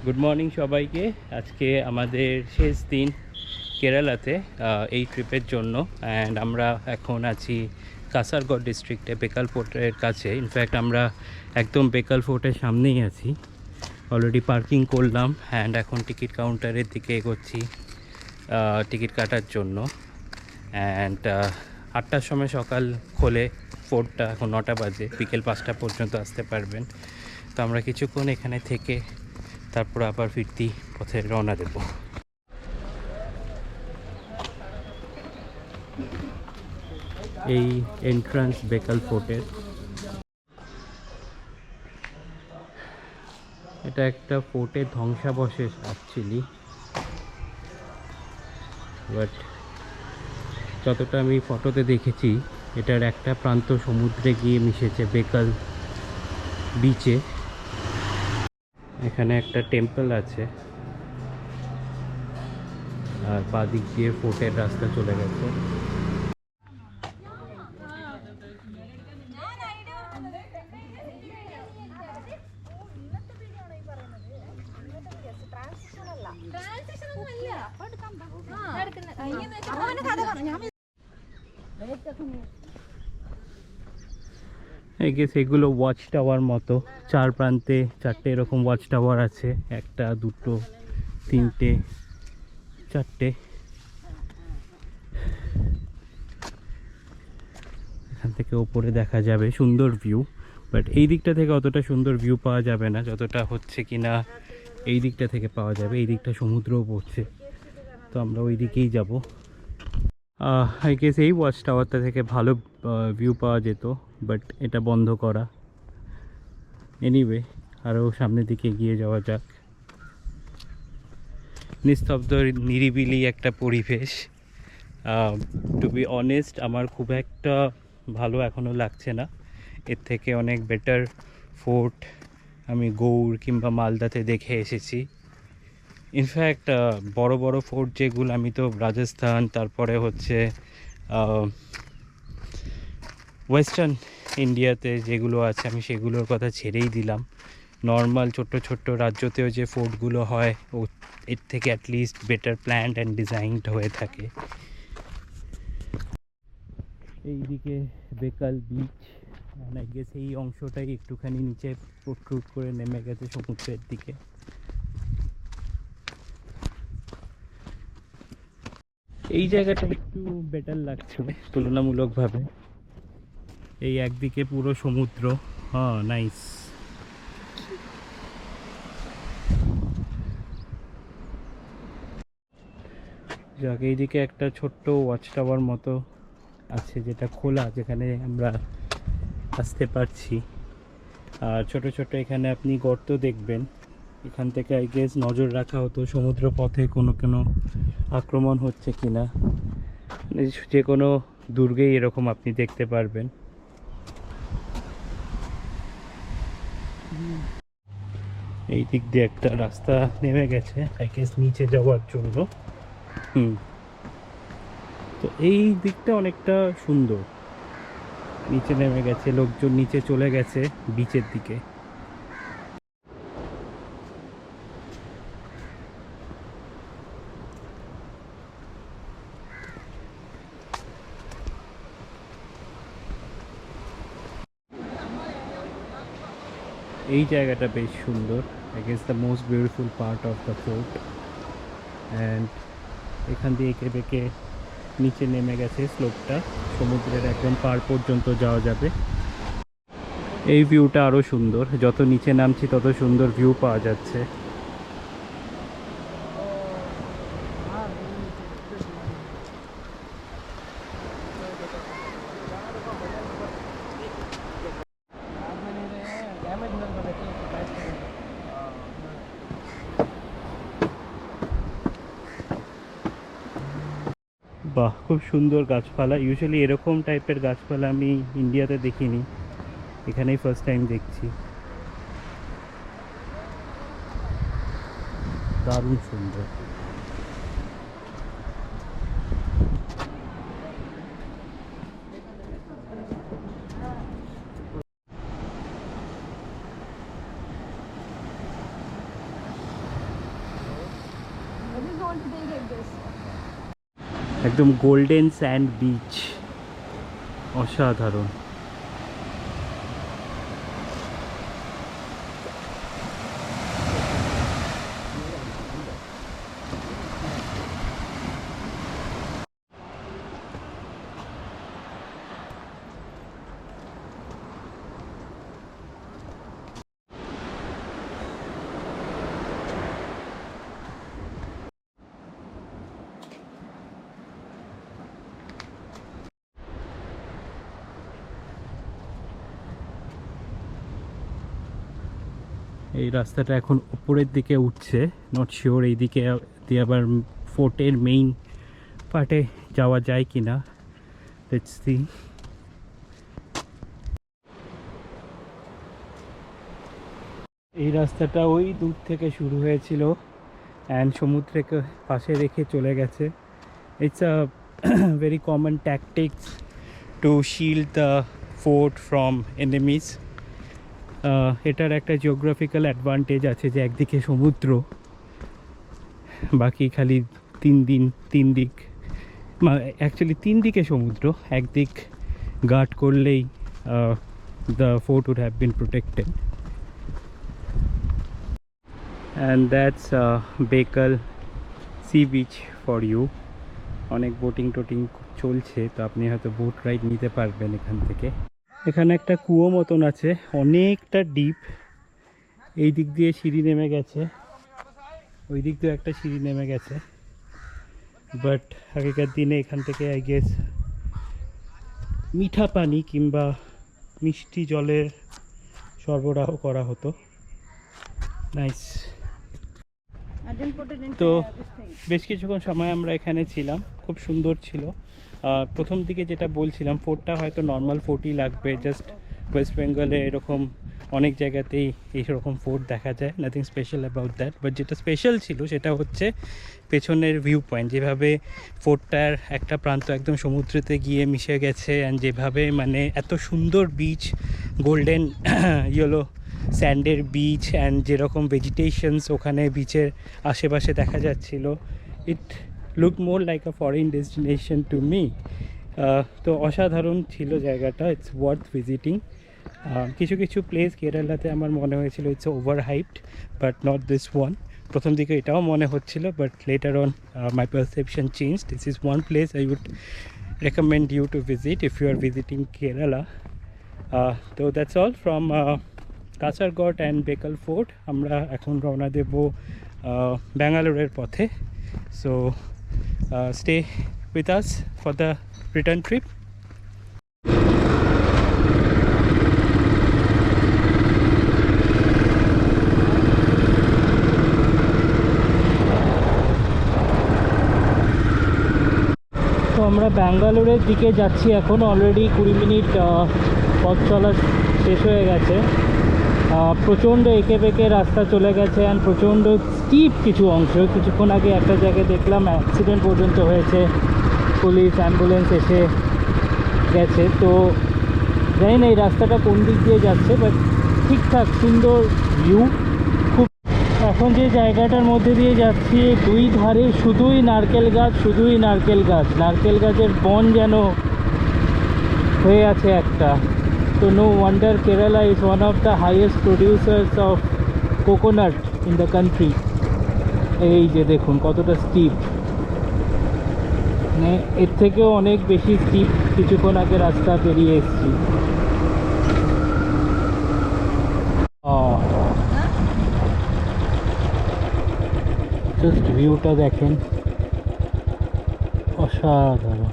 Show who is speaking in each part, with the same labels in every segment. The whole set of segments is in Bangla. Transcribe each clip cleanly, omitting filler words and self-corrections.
Speaker 1: গুড মর্নিং সবাইকে। আজকে আমাদের শেষ দিন কেরালাতে এই ট্রিপের জন্য। অ্যান্ড আমরা এখন আছি কাসারগড় ডিস্ট্রিক্টে বেকাল ফোর্টের কাছে। ইনফ্যাক্ট আমরা একদম বেকাল ফোর্টের সামনেই আছি। অলরেডি পার্কিং করলাম অ্যান্ড এখন টিকিট কাউন্টারের দিকে এগোচ্ছি টিকিট কাটার জন্য। অ্যান্ড 8টার সময় সকাল খোলে ফোর্টটা, এখন 9টা বাজে, বিকেল 5টা পর্যন্ত আসতে পারবেন। তো আমরা কিছুক্ষণ এখানে থেকে তারপর আবার ফিরতি পথে রওনা দেব। এই এন্ট্রান্স বেকাল ফোর্টের। এটা একটা ফোর্টের ধ্বংসাবশেষ অ্যাকচুয়ালি, বাট যতটা আমি ফটোতে দেখেছি এটার একটা প্রান্ত সমুদ্রে গিয়ে মিশেছে বেকাল বিচে। এখানে একটা টেম্পল আছে আর বাদিক দিয়ে ফোর্টের রাস্তা চলে গেছে। এগুলো ওয়াচ টাওয়ার মতো, চার প্রান্তে চারটে এরকম ওয়াচ টাওয়ার আছে, একটা দুটো তিনটে চারটে। এখান থেকে ওপরে দেখা যাবে সুন্দর ভিউ, বাট এই দিকটা থেকে অতটা সুন্দর ভিউ পাওয়া যাবে না যতটা হচ্ছে কিনা এই দিকটা থেকে পাওয়া যাবে। এই দিকটা সমুদ্রও পড়ছে, তো আমরা ওই দিকেই যাবো। আই গেস এই ওয়াচ টাওয়ারটা থেকে ভালো ভিউ পাওয়া যেত, বাট এটা বন্ধ করা। এনিওয়ে, আরও সামনের দিকে এগিয়ে যাওয়া যাক। নিস্তব্ধ নিরিবিলি একটা পরিবেশ। টু বি অনেস্ট, আমার খুব একটা ভালো এখনও লাগছে না। এর থেকে অনেক বেটার ফোর্ট আমি গৌড় কিংবা মালদাতে দেখে এসেছি। ইনফ্যাক্ট বড় বড় ফোর্ট যেগুলো, আমি তো রাজস্থান, তারপরে হচ্ছে ওয়েস্টার্ন ইন্ডিয়াতে যেগুলো আছে আমি সেগুলোর কথা ছেড়েই দিলাম। নর্মাল ছোট্ট ছোট্ট রাজ্যতেও যে ফোর্টগুলো হয় ও এর থেকে at least better planned and designed হয়ে থাকে। এইদিকে বেকাল বিচ, আই গেস এই অংশটাই একটুখানি নিচে প্রোট্রুড করে নেমে গেছে সমুদ্রের দিকে। এই জায়গাটা একটু বেটার লাগছে তুলনামূলকভাবে। এই একদিকে পুরো সমুদ্র। হ্যাঁ, নাইস। যাক, এইদিকে একটা ছোট্ট ওয়াচ টাওয়ার মতো আছে যেটা খোলা, যেখানে আমরা আসতে পারছি। আর ছোট ছোট এখানে আপনি গর্ত দেখবেন। এখান থেকে আই গেস নজর রাখা হতো সমুদ্র পথে কোনো কোনো আক্রমণ হচ্ছে কিনা। যে কোনো দুর্গেই এরকম আপনি দেখতে পারবেন। এই দিক দিয়ে একটা রাস্তা নেমে গেছে আই গেস নিচে যাওয়ার জন্য। তো এই দিকটা অনেকটা সুন্দর, নিচে নেমে গেছে, লোকজন নিচে চলে গেছে বিচের দিকে। এই জায়গাটা বেশ সুন্দর, I guess the most beautiful part of the fort. And এখান দিয়ে এঁকে বেঁকে নিচে নেমে গেছে স্লোপটা, সমুদ্রের একদম পার পর্যন্ত যাওয়া যাবে। এই ভিউটা আরও সুন্দর, যত নিচে নামছি তত সুন্দর ভিউ পাওয়া যাচ্ছে। বাহ, খুব সুন্দর গাছপালা। ইউজুয়ালি এরকম টাইপের গাছপালা আমি ইন্ডিয়াতে দেখিনি, এখানেই ফার্স্ট টাইম দেখছি। দারুণ সুন্দর।
Speaker 2: want to be like this.
Speaker 1: একদম গোল্ডেন স্যান্ড বিচ, অসাধারণ। এই রাস্তাটা এখন উপরের দিকে উঠছে, নট শিওর এই দিকে দিয়ে আবার ফোর্টের মেইন পার্টে যাওয়া যায় কি না, লেটস সি। এই রাস্তাটা ওই দূর থেকে শুরু হয়েছিল অ্যান্ড সমুদ্রকে পাশে রেখে চলে গেছে। It's a very common tactics to shield the fort from enemies. এটার একটা জিওগ্রাফিক্যাল অ্যাডভান্টেজ আছে যে একদিকে সমুদ্র, বাকি খালি তিন দিক, অ্যাকচুয়ালি তিন দিকে সমুদ্র, একদিক গার্ড করলেই the fort would have been protected. And that's Bekal sea beach for you. অনেক বোটিং টোটিং চলছে, তো আপনি হয়তো বোট রাইড নিতে পারবেন এখান থেকে। এখানে একটা কুয়ো মতন আছে, অনেকটা ডিপ। এই দিক দিয়ে সিঁড়ি নেমে গেছে, ওই দিক দিয়ে একটা সিঁড়ি নেমে গেছে, বাট আগেকার দিনে এখান থেকে আই গেস মিঠা পানি কিংবা মিষ্টি জলের সরবরাহ করা হতো। নাইস। তো বেশ কিছুক্ষণ সময় আমরা এখানে ছিলাম, খুব সুন্দর ছিল। প্রথম দিকে যেটা বলছিলাম, ফোর্টটা হয়তো নর্মাল ফোর্টই লাগবে, জাস্ট ওয়েস্ট বেঙ্গলে এরকম অনেক জায়গাতেই এইরকম ফোর্ট দেখা যায়, nothing special about that. But যেটা স্পেশাল ছিল সেটা হচ্ছে পেছনের ভিউ পয়েন্ট, যেভাবে ফোর্টটার একটা প্রান্ত একদম সমুদ্রেতে গিয়ে মিশে গেছে, অ্যান্ড যেভাবে মানে এত সুন্দর বিচ, গোল্ডেন ইয়েলো স্যান্ডের বিচ, অ্যান্ড যেরকম ভেজিটেশনস ওখানে বিচের আশেপাশে দেখা যাচ্ছিল, it look more like a foreign destination to me. তো অসাধারণ ছিল জায়গাটা, ইটস ওয়ার্থ ভিজিটিং। কিছু কিছু প্লেস কেরালাতে আমার মনে হয়েছিল it's over hyped, but not this one. প্রথম দিকে এটাও মনে হচ্ছিল, but later on my perception change. This is one place I would recommend you to visit if you are visiting Kerala. তো that's all from Kasaragod and Bekal fort. আমরা এখন রওনা দেব ব্যাঙ্গালোরের পথে। So stay with us for the return trip. তো আমরা ব্যাঙ্গালোরের দিকে যাচ্ছি এখন। অলরেডি 20 মিনিট পথ চলা শেষ হয়ে গেছে। প্রচণ্ড এঁকে বেঁকে রাস্তা চলে গেছে, অ্যান্ড প্রচণ্ড স্টিপ কিছু অংশ। কিছুক্ষণ আগে একটা জায়গায় দেখলাম অ্যাক্সিডেন্ট পর্যন্ত হয়েছে, পুলিশ অ্যাম্বুলেন্স এসে গেছে। তো জানি না এই রাস্তাটা কোন দিক দিয়ে যাচ্ছে, বাট ঠিকঠাক সুন্দর ভিউ খুব। এখন যে জায়গাটার মধ্যে দিয়ে যাচ্ছি, দুই ধারে শুধুই নারকেল গাছ, শুধুই নারকেল গাছ, নারকেল গাছের বন যেন হয়ে আছে একটা। So no wonder Kerala is one of the highest producers of coconut in the country. এই যে দেখুন কতটা স্টিপ, মানে এর থেকেও অনেক বেশি স্টিপ কিছুক্ষণ আগে রাস্তা পেরিয়ে এসেছি। জাস্ট ভিউটা দেখেন, অসাধারণ।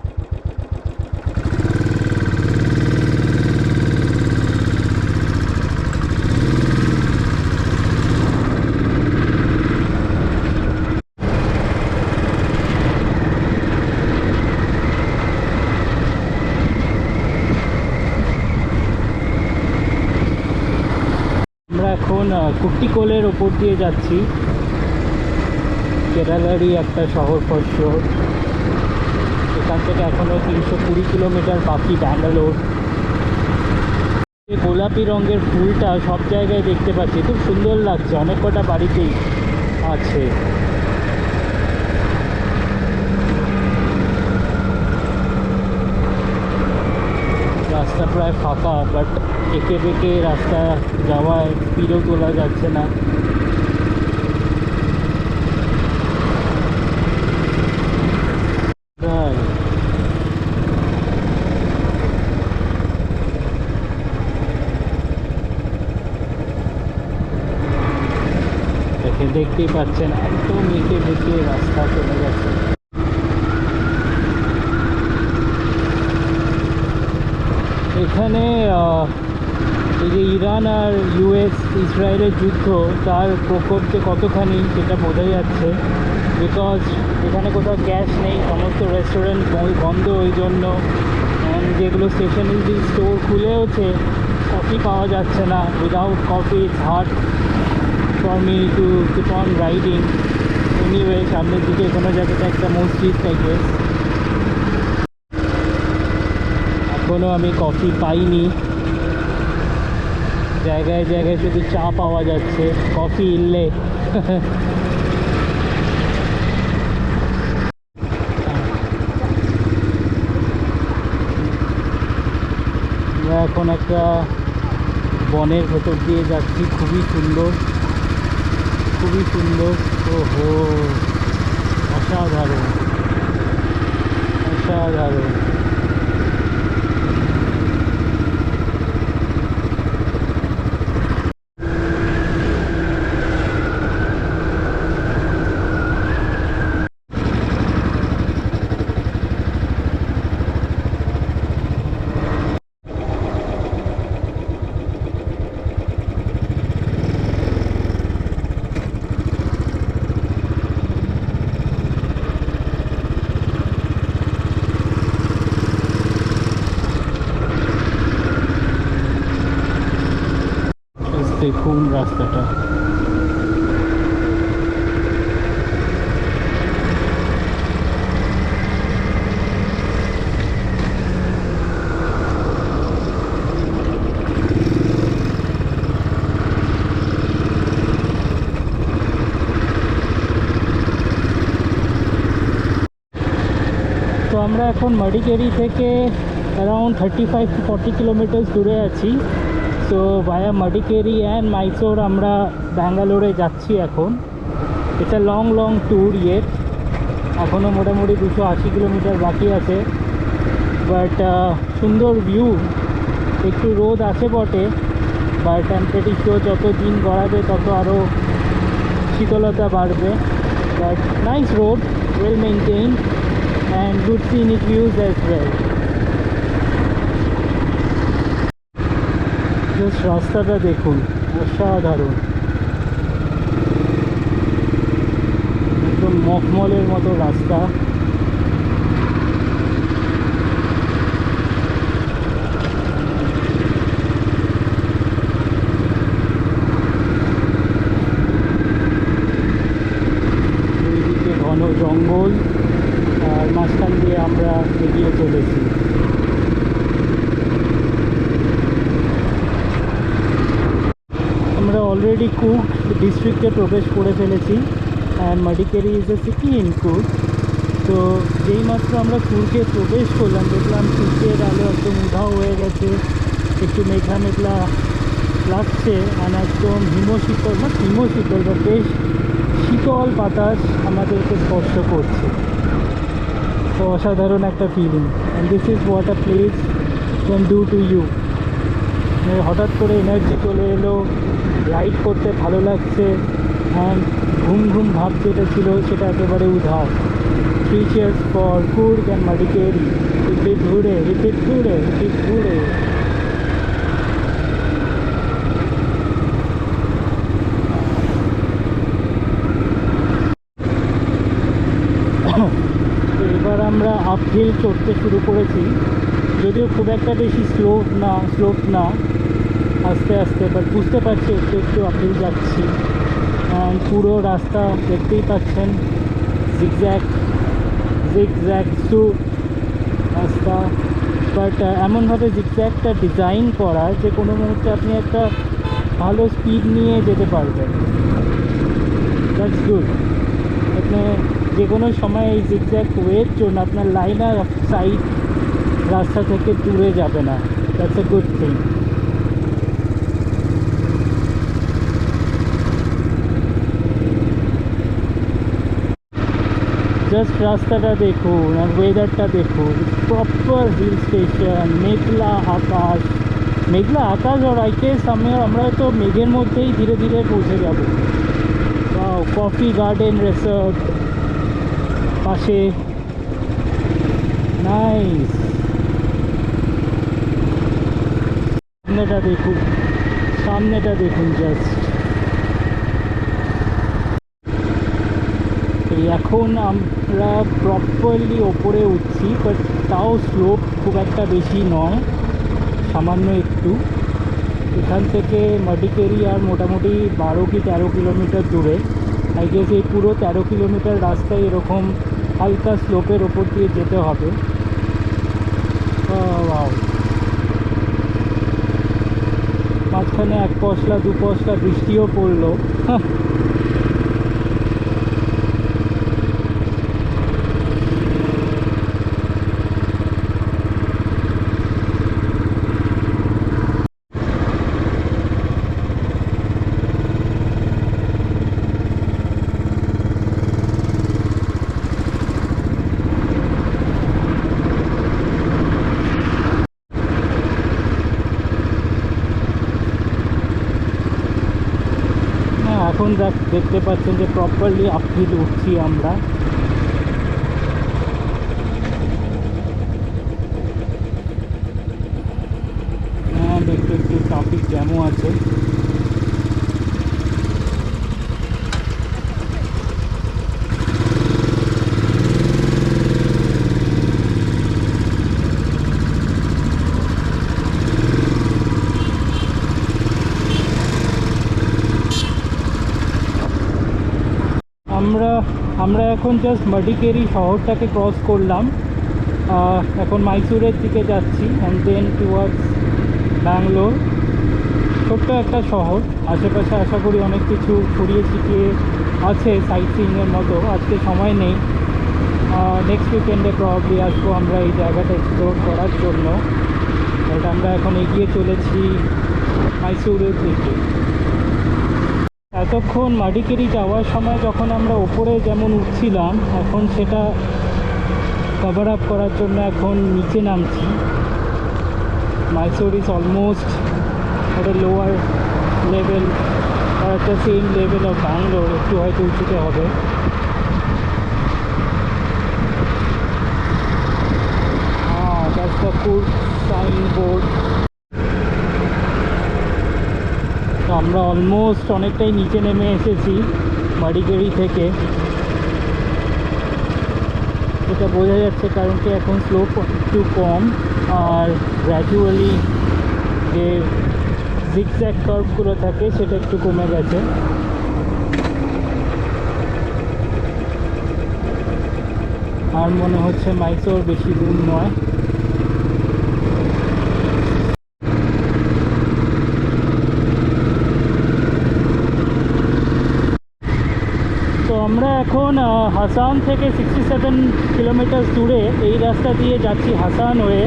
Speaker 1: আমরা এখন কুট্টিকোলের ওপর দিয়ে যাচ্ছি, কেরালারই একটা শহর ফর শিওর। এখান থেকে এখনও 320 কিলোমিটার বাকি ব্যাঙ্গালোর। গোলাপি রঙের ফুলটা সব জায়গায় দেখতে পাচ্ছি, খুব সুন্দর লাগছে, অনেক কটা বাড়িতেই আছে। রাস্তা প্রায় ফাঁকা, বাট এঁকে বেঁকে রাস্তা যাওয়ায় স্পিডও তোলা যাচ্ছে না। দেখতেই পাচ্ছেন একদম এঁকে বেঁকে রাস্তা চলে গেছে। এখানে এই যে ইরান আর ইসরায়েলের যুদ্ধ, তার প্রকোপ যে কতখানি সেটা বোঝা যাচ্ছে। বিকজ এখানে কোথাও গ্যাস নেই, সমস্ত রেস্টুরেন্ট বন্ধ, ওই জন্য যেগুলো স্টেশনারি স্টোর খুলেওছে, কফি পাওয়া যাচ্ছে না। Without coffee it's hard for me to keep on riding. Anyway, সামনের দিকে কোনো জায়গাতে একটা মসজিদ থাকে, এখনও আমি কফি পাইনি। জায়গায় জায়গায় শুধু চা পাওয়া যাচ্ছে, কফি ইল্লে। আমরা এখন একটা বনের ভেতর দিয়ে যাচ্ছি, খুবই সুন্দর, খুবই সুন্দর। ওহো, অসাধারণ, অসাধারণ। দেখুন রাস্তাটা, তো আমরা এখন মাডিকেরি থেকে অ্যারাউন্ড 35-40 কিলোমিটার দূরে আছি। তো ভায়া মাডিকেরি অ্যান্ড মাইসোর আমরা ব্যাঙ্গালোরে যাচ্ছি এখন। এটা লং ট্যুর ইয়ে, এখনও মোটামুটি 280 কিলোমিটার বাকি আছে। বাট সুন্দর ভিউ, একটু রোদ আছে বটে, but I am pretty sure যত দিন গড়াবে তত আরও শীতলতা বাড়বে। But nice road, well maintain and good scenic views as well. Just রাস্তাটা দেখুন, অসাধারণ, একদম মখমলের মতো রাস্তা। এইদিকে ঘন জঙ্গল, আর মাঝখান দিয়ে আমরা এগিয়ে চলেছি। আমরা অলরেডি কুক ডিস্ট্রিক্টে প্রবেশ করে ফেলেছি, and Madikeri is a city in কুক। তো যেই মাত্র আমরা কুর্গে প্রবেশ করলাম, দেখলাম সূর্যের আলো একদম উধাও হয়ে গেছে, একটু মেঘলা মেঘলা লাগছে, অ্যান্ড একদম হিমশীতল, না হিমশীতল বা বেশ শীতল বাতাস আমাদেরকে স্পর্শ করছে। তো অসাধারণ একটা feeling, and this is what a place can do to you. হঠাৎ করে এনার্জি চলে এলো, রাইড করতে ভালো লাগছে, অ্যান্ড ঘুম ঘুম ভাব যেটা ছিল সেটা একেবারে উধাও। 3 cheers for Coorg and Madikeri. Hip hure, hip hure, hip hure. এবার আমরা আপহিল চড়তে শুরু করেছি, যদিও খুব একটা বেশি স্লোপ না, আস্তে আস্তে, বাট বুঝতে পারছি একটু একটু আপহিল যাচ্ছি। অ্যান্ড পুরো রাস্তা দেখতেই পাচ্ছেন, জিগজ্যাগ রাস্তা, বাট এমনভাবে জিগজ্যাগটা ডিজাইন করা যে কোনো মুহূর্তে আপনি একটা ভালো স্পিড নিয়ে যেতে পারবেন। That's good. আপনি যে কোনো সময় এই জিগজ্যাগ ওয়ের জন্য আপনার লাইন অফ সাইট রাস্তা থেকে দূরে যাবে না।
Speaker 2: That's a good thing. Just রাস্তাটা দেখুন আর ওয়েদারটা দেখুন, প্রপার হিল স্টেশন, মেঘলা আকাশ। মেঘলা আকাশ আর আইকেস আমরা তো মেঘের মধ্যেই ধীরে ধীরে পৌঁছে যাব। কফি গার্ডেন রিসর্ট পাশে, নাইস। সামনেটা দেখুন, সামনেটা দেখুন জাস্ট। এখন আমরা প্রপারলি ওপরে উঠছি, বাট তাও স্লোপ খুব একটা বেশি নয়, সামান্য একটু। এখান থেকে মাডিকেরি আর মোটামুটি 12 কি 13 কিলোমিটার দূরে। আই গেস এই পুরো 13 কিলোমিটার রাস্তায় এরকম হালকা স্লোপের ওপর দিয়ে যেতে হবে। মাঝখানে এক পশলা দু পশলা বৃষ্টিও পড়লো। এখন দেখতে পাচ্ছেন যে প্রপারলি আপহিল উঠছি আমরা। হ্যাঁ, একটু একটু ট্রাফিক জ্যামও আছে। আমরা এখন জাস্ট মাডিকেরি শহরটাকে ক্রস করলাম, এখন মাইসুরের দিকে যাচ্ছি, অ্যান্ড দেন টুয়ার্ডস ব্যাঙ্গালোর। ছোট্ট একটা শহর, আশেপাশে আশা করি অনেক কিছু ছড়িয়ে ছিটিয়ে আছে সাইট সিইংয়ের মতো। আজকে সময় নেই, নেক্সট উইকেন্ডে প্রবাবলি আসবো আমরা এই জায়গাটা এক্সপ্লোর করার জন্য। বাট আমরা এখন এগিয়ে চলেছি মাইসুরের দিকে। এতক্ষণ মাডিকেরি যাওয়ার সময় যখন আমরা ওপরে যেমন উঠছিলাম, এখন সেটা কভার আপ করার জন্য এখন নিচে নামছি। Mysore is almost at a lower level or at the same level of Bangalore, একটু হয়তো উঁচুতে হবে। That's the cool signboard. তো আমরা অলমোস্ট অনেকটাই নিচে নেমে এসেছি মাডিকেরি থেকে। এটা বোঝা যাচ্ছে কারণ কি এখন স্লোপ একটু কম, আর গ্র্যাজুয়ালি যে জিগজ্যাগ কার্ভগুলো থাকে সেটা একটু কমে গেছে। আর মনে হচ্ছে মাইসোর বেশি দূর নয়। তো আমরা এখন হাসান থেকে 67 কিলোমিটার দূরে এই রাস্তা দিয়ে যাচ্ছি, হাসান হয়ে।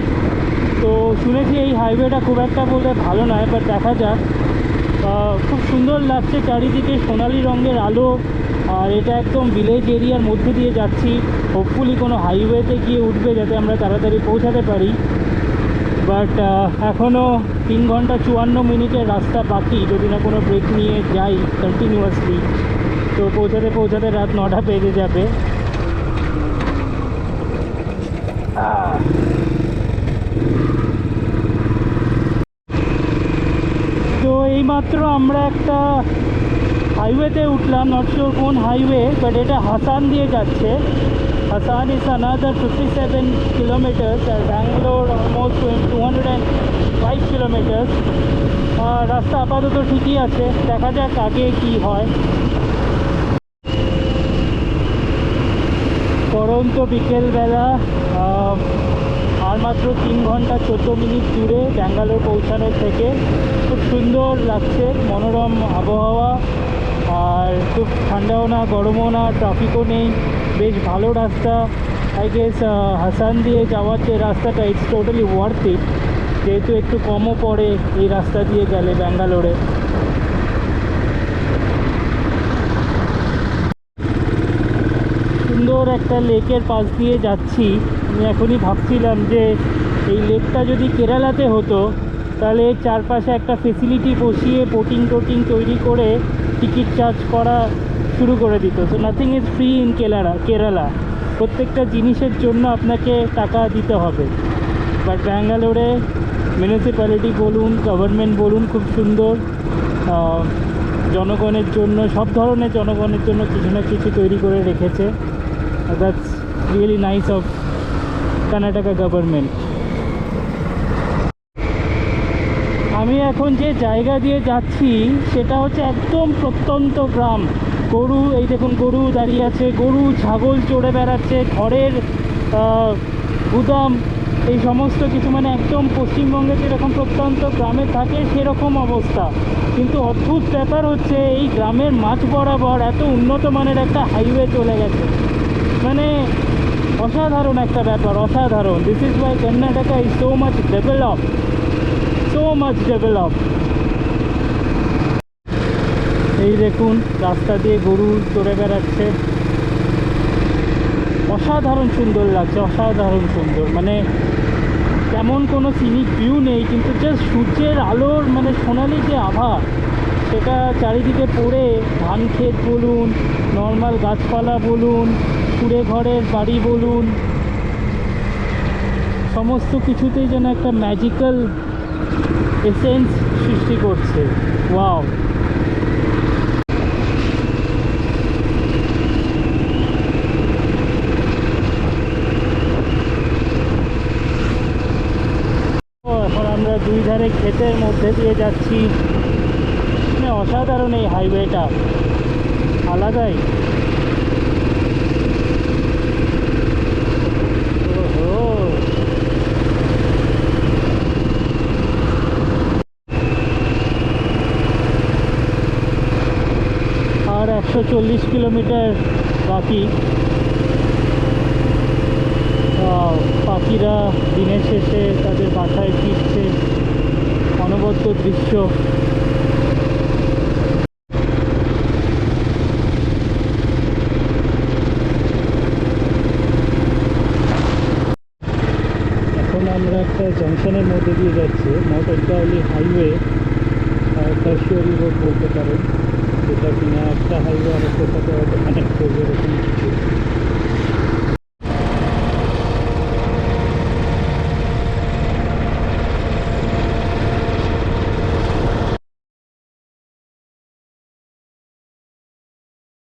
Speaker 2: তো শুনেছি এই হাইওয়েটা খুব একটা বলতে ভালো নয়, বাট দেখা যাক। খুব সুন্দর লাগছে, চারিদিকে সোনালি রঙের আলো, আর এটা একদম ভিলেজ এরিয়ার মধ্যে দিয়ে যাচ্ছি। হোপফুলি কোনো হাইওয়েতে গিয়ে উঠবে যাতে আমরা তাড়াতাড়ি পৌঁছাতে পারি। বাট এখনও 3 ঘন্টা 54 মিনিটের রাস্তা বাকি, যদি না কোনো ব্রেক নিয়ে যাই কন্টিনিউয়াসলি। তো পৌঁছাতে পৌঁছাতে রাত 9টা বেজে যাবে। তো এইমাত্র আমরা একটা হাইওয়েতে উঠলাম, নট শিওর কোন হাইওয়ে, বাট এটা হাসান দিয়ে যাচ্ছে। হাসান ইজ অ্যানাদার 57 কিলোমিটার্স, আর ব্যাঙ্গালোর অলমোস্ট 205 কিলোমিটার্স। রাস্তা আপাতত ঠিকই আছে, দেখা যাক আগে কি হয়। পরন্ত বিকেলবেলা, আর মাত্র 3 ঘন্টা 14 মিনিট দূরে ব্যাঙ্গালোর পৌঁছানোর থেকে। খুব সুন্দর লাগছে, মনোরম আবহাওয়া, আর খুব ঠান্ডাও না গরমও না, ট্রাফিকও নেই, বেশ ভালো রাস্তা। আই গেস হাসান দিয়ে যাওয়ার যে রাস্তাটা, ইটস টোটালি ওয়ার্থ ইট। যেহেতু একটু কমও পড়ে এই রাস্তা দিয়ে গেলে ব্যাঙ্গালোরে। সুন্দর একটা লেকের পাশ দিয়ে যাচ্ছি। আমি এখনই ভাবছিলাম যে এই লেকটা যদি কেরালাতে হতো তাহলে চারপাশে একটা ফেসিলিটি বসিয়ে বোটিং টোটিং তৈরি করে টিকিট চার্জ করা শুরু করে দিত। So nothing is free in Kerala. প্রত্যেকটা জিনিসের জন্য আপনাকে টাকা দিতে হবে। বাট ব্যাঙ্গালোরে মিউনিসিপ্যালিটি বলুন, গভর্নমেন্ট বলুন, খুব সুন্দর জনগণের জন্য, সব ধরনের জনগণের জন্য কিছু না কিছু তৈরি করে রেখেছে। That's really nice of Karnataka government. আমি এখন যে জায়গা দিয়ে যাচ্ছি সেটা হচ্ছে একদম প্রত্যন্ত গ্রাম। গরু, এই দেখুন গরু দাঁড়িয়ে আছে, গরু ছাগল চড়ে বেড়াচ্ছে, খড়ের গুদাম, এই সমস্ত কিছু, মানে একদম পশ্চিমবঙ্গে যেরকম প্রত্যন্ত গ্রামে থাকে সেরকম অবস্থা। কিন্তু অদ্ভুত ব্যাপার হচ্ছে এই গ্রামের মাঝ বরাবর এত উন্নত মানের একটা হাইওয়ে চলে গেছে। মানে অসাধারণ একটা ব্যাপার, অসাধারণ। This is Y Karnataka is so much develop, so much develop. এই দেখুন রাস্তা দিয়ে গরু চড়ে বেড়াচ্ছে, অসাধারণ সুন্দর লাগছে, অসাধারণ সুন্দর। মানে তেমন কোনো সিনিক ভিউ নেই, কিন্তু জাস্ট সূর্যের আলোর মানে সোনালি যে আভা, সেটা চারিদিকে পড়ে ধান ক্ষেত বলুন, নর্মাল গাছপালা বলুন, কুড়ে ঘরের বাড়ি বলুন, সমস্ত কিছুতেই যেন একটা ম্যাজিক্যাল এসেন্স সৃষ্টি করছে। ওয়াও! এখন আমরা দুই ধারে ক্ষেতের মধ্যে দিয়ে যাচ্ছি। মানে অসাধারণ এই হাইওয়েটা, আলাদাই। ওহো, আর 140 কিলোমিটার বাকি। পাখিরা দিনের শেষে তাদের বাসায় ফিরছে, অনবদ্য দৃশ্য। এখন আমরা একটা জংশনের মধ্যে দিয়ে যাচ্ছি, not entirely highway, tertiary road বলতে পারেন, যেটা কিনা একটা হাইওয়ে আরেকটার সাথে হয়তো কানেক্ট করবে এরকম।